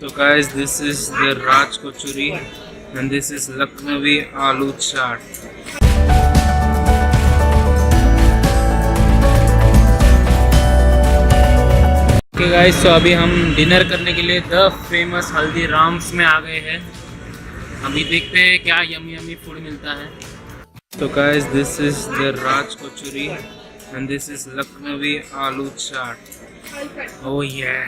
So guys, this is the Raj Kochuri and this is Lucknowi Aloo Chaat. Okay guys, so अभी हम dinner करने के लिए the famous Haldiram's में आ गए हैं। अभी देखते हैं क्या यमी यमी फूड मिलता है। So guys, this is the Raj Kochuri and this is Lucknowi Aloo Chaat. Oh yeah.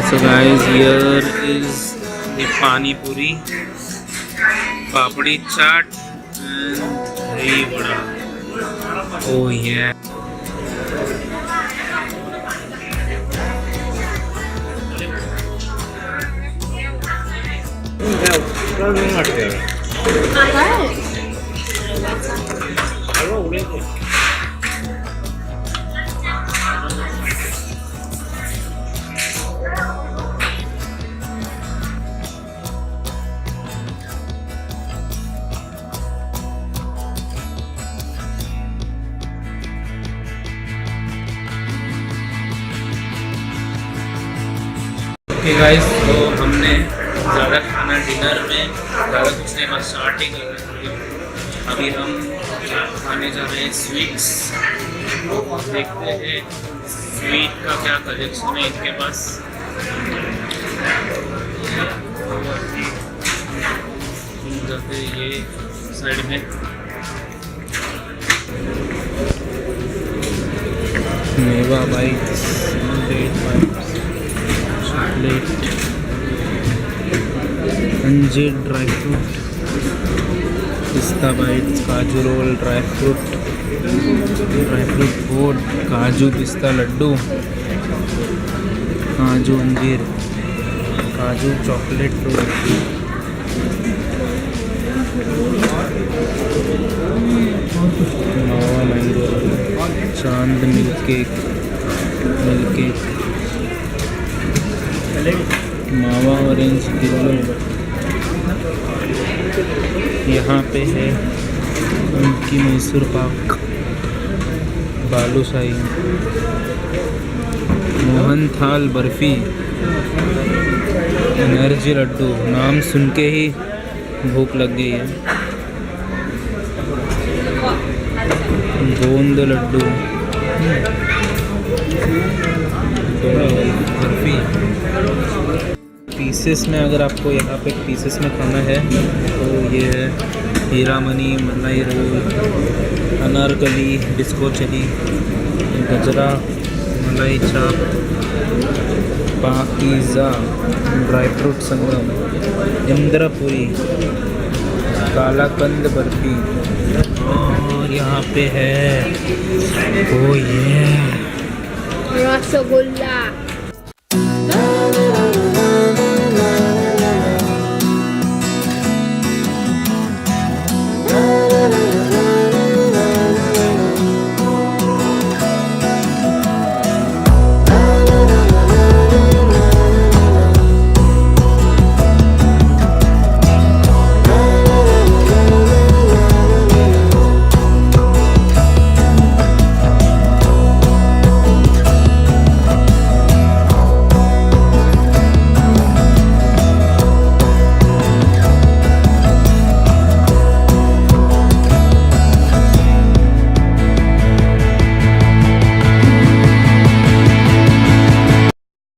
So guys, here is the pani puri, papdi chaat and dahi vada. Oh yeah. Okay guys, तो हमने ज़्यादा खाना dinner में ज़्यादा कुछ नहीं, बस starting कर रहे हैं। अभी हम खाने जा रहे हैं स्वीट्स। देखते हैं स्वीट का क्या कलेक्शन है इनके पास। जाते ये साइड में मेवा बाइट्स, डेट बाइट्स, चॉकलेट, अंजीर ड्राई फ्रूट, पिस्ता बाइट्स, काजू रोल, ड्राई फ्रूट बोर्ड, काजू पिस्ता लड्डू, काजू अंजीर, काजू चॉकलेट रोल, मावा मैंगो, चांद मिल्क केक, मावा ऑरेंज किलो। यहाँ पे है उनकी मैसूर पाक, बालूशाही, मोहन थाल बर्फी, एनर्जी लड्डू। नाम सुन के ही भूख लग गई है। गोंद लड्डू, बर्फी। पीसेस में अगर आपको यहाँ पे पीसेस में खाना है तो ये है हीरामनी, मलाई रोल, अनारकली, डिस्को चली, गजरा, मलाई चाप, पाकीज़ा, ड्राई फ्रूट संगम, इंद्रपुरी, कालाकंद बर्फी। और यहाँ पे है ओ ये रसगुल्ला,